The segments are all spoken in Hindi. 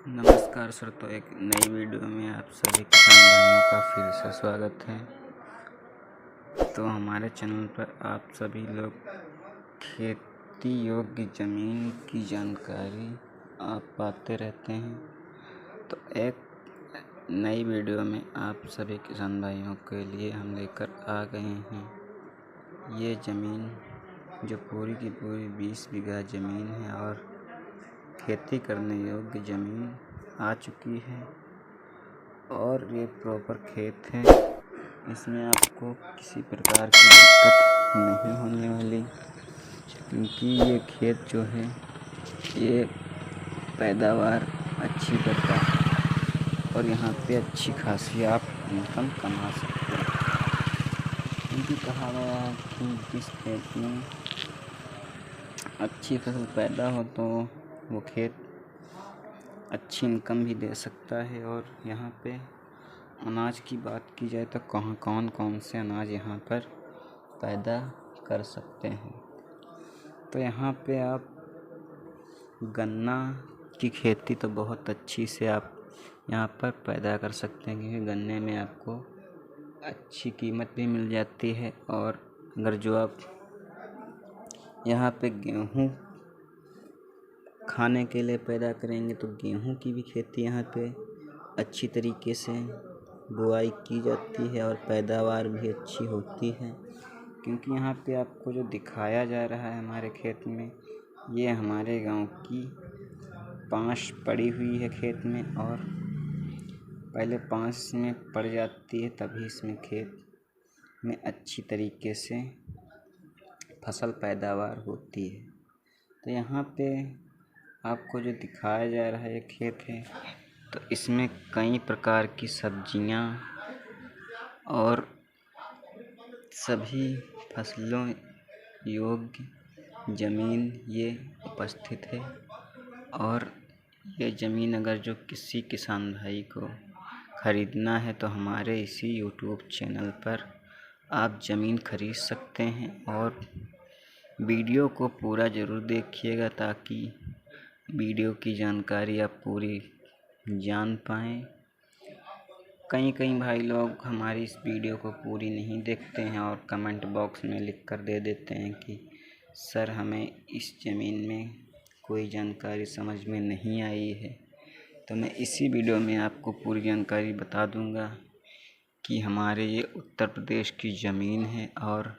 नमस्कार सर। तो एक नई वीडियो में आप सभी किसान भाइयों का फिर से स्वागत है। तो हमारे चैनल पर आप सभी लोग खेती योग्य ज़मीन की जानकारी आप पाते रहते हैं। तो एक नई वीडियो में आप सभी किसान भाइयों के लिए हम लेकर आ गए हैं। ये ज़मीन जो पूरी की पूरी 20 बीघा ज़मीन है और खेती करने योग्य ज़मीन आ चुकी है और ये प्रॉपर खेत है। इसमें आपको किसी प्रकार की दिक्कत नहीं होने वाली, क्योंकि ये खेत जो है ये पैदावार अच्छी करता है और यहाँ पे अच्छी खासी आप इनकम कमा सकते हैं। क्योंकि कहा गया है कि जिस खेत में अच्छी फसल पैदा हो तो वो खेत अच्छी इनकम भी दे सकता है। और यहाँ पे अनाज की बात की जाए तो कौन से अनाज यहाँ पर पैदा कर सकते हैं। तो यहाँ पे आप गन्ना की खेती तो बहुत अच्छी से आप यहाँ पर पैदा कर सकते हैं, क्योंकि गन्ने में आपको अच्छी कीमत भी मिल जाती है। और अगर जो आप यहाँ पे गेहूँ खाने के लिए पैदा करेंगे तो गेहूं की भी खेती यहाँ पे अच्छी तरीके से बुआई की जाती है और पैदावार भी अच्छी होती है। क्योंकि यहाँ पे आपको जो दिखाया जा रहा है हमारे खेत में, ये हमारे गांव की पाँच पड़ी हुई है खेत में, और पहले 5 में पड़ जाती है तभी इसमें खेत में अच्छी तरीके से फसल पैदावार होती है। तो यहाँ पे आपको जो दिखाया जा रहा है ये खेत है, तो इसमें कई प्रकार की सब्जियां और सभी फसलों योग्य ज़मीन ये उपस्थित है। और ये ज़मीन अगर जो किसी किसान भाई को ख़रीदना है तो हमारे इसी यूट्यूब चैनल पर आप ज़मीन खरीद सकते हैं। और वीडियो को पूरा ज़रूर देखिएगा ताकि वीडियो की जानकारी आप पूरी जान पाएँ। कई भाई लोग हमारी इस वीडियो को पूरी नहीं देखते हैं और कमेंट बॉक्स में लिख कर दे देते हैं कि सर हमें इस ज़मीन में कोई जानकारी समझ में नहीं आई है। तो मैं इसी वीडियो में आपको पूरी जानकारी बता दूंगा कि हमारे ये उत्तर प्रदेश की ज़मीन है और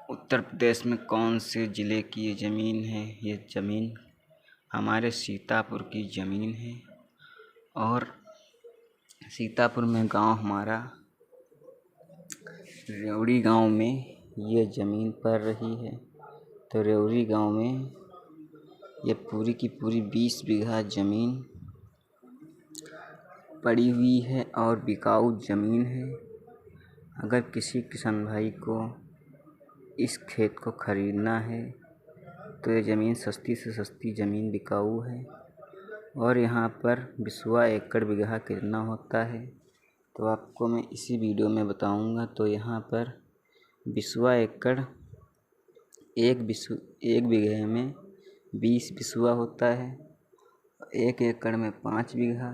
उत्तर प्रदेश में कौन से ज़िले की ये ज़मीन है। ये ज़मीन हमारे सीतापुर की ज़मीन है और सीतापुर में गांव हमारा रेवड़ी गांव में ये ज़मीन पड़ रही है। तो रेवड़ी गांव में ये पूरी की पूरी 20 बीघा ज़मीन पड़ी हुई है और बिकाऊ ज़मीन है। अगर किसी किसान भाई को इस खेत को ख़रीदना है तो ये ज़मीन सस्ती से सस्ती ज़मीन बिकाऊ है। और यहाँ पर बिस्वा एकड़ बीघा कितना होता है तो आपको मैं इसी वीडियो में बताऊंगा। तो यहाँ पर बिस्वा एकड़ एक बीघे में 20 बिस्वा होता है। 1 एकड़ में 5 बीघा,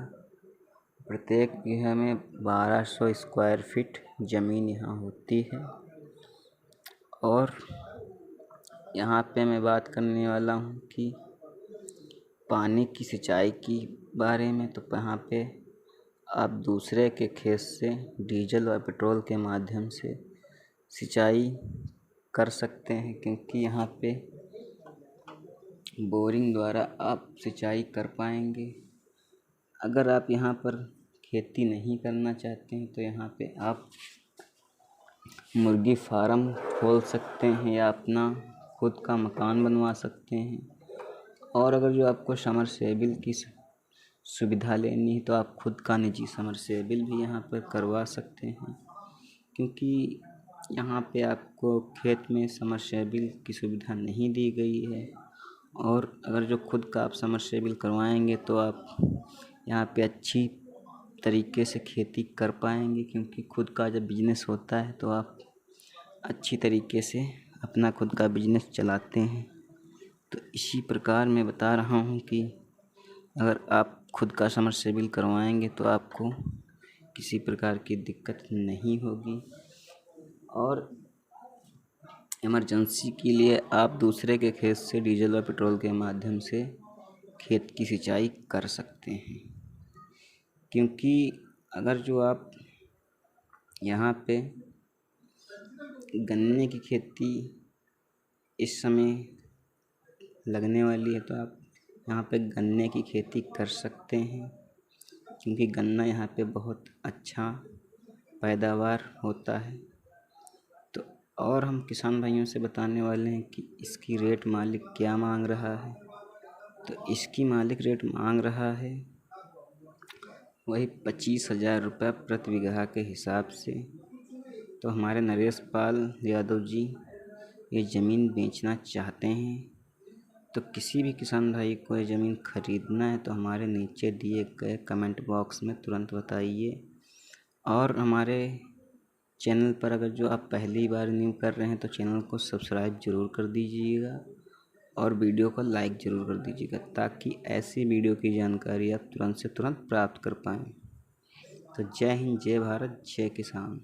प्रत्येक बीघे में 1200 स्क्वायर फीट ज़मीन यहाँ होती है। और यहाँ पे मैं बात करने वाला हूँ कि पानी की सिंचाई की बारे में। तो यहाँ पे आप दूसरे के खेत से डीजल और पेट्रोल के माध्यम से सिंचाई कर सकते हैं, क्योंकि यहाँ पे बोरिंग द्वारा आप सिंचाई कर पाएंगे। अगर आप यहाँ पर खेती नहीं करना चाहते हैं तो यहाँ पे आप मुर्गी फार्म खोल सकते हैं या अपना खुद का मकान बनवा सकते हैं। और अगर जो आपको समरसेबिल की सुविधा लेनी है तो आप खुद का निजी समरसेबिल भी यहाँ पर करवा सकते हैं, क्योंकि यहाँ पे आपको खेत में समरसेबिल की सुविधा नहीं दी गई है। और अगर जो खुद का आप समरसेबिल करवाएंगे तो आप यहाँ पे अच्छी तरीके से खेती कर पाएंगे, क्योंकि खुद का जब बिजनेस होता है तो आप अच्छी तरीके से अपना खुद का बिजनेस चलाते हैं। तो इसी प्रकार मैं बता रहा हूँ कि अगर आप खुद का समरसेबिल करवाएंगे तो आपको किसी प्रकार की दिक्कत नहीं होगी और इमरजेंसी के लिए आप दूसरे के खेत से डीजल व पेट्रोल के माध्यम से खेत की सिंचाई कर सकते हैं। क्योंकि अगर जो आप यहाँ पे गन्ने की खेती इस समय लगने वाली है तो आप यहाँ पे गन्ने की खेती कर सकते हैं, क्योंकि गन्ना यहाँ पे बहुत अच्छा पैदावार होता है। तो और हम किसान भाइयों से बताने वाले हैं कि इसकी रेट मालिक क्या मांग रहा है। तो इसकी मालिक रेट मांग रहा है वही 25,000 रुपये प्रति बीघा के हिसाब से। तो हमारे नरेश पाल यादव जी ये ज़मीन बेचना चाहते हैं। तो किसी भी किसान भाई को ये ज़मीन खरीदना है तो हमारे नीचे दिए गए कमेंट बॉक्स में तुरंत बताइए। और हमारे चैनल पर अगर जो आप पहली बार न्यू कर रहे हैं तो चैनल को सब्सक्राइब ज़रूर कर दीजिएगा और वीडियो को लाइक ज़रूर कर दीजिएगा, ताकि ऐसी वीडियो की जानकारी आप तुरंत से तुरंत प्राप्त कर पाएँ। तो जय हिंद, जय भारत, जय किसान।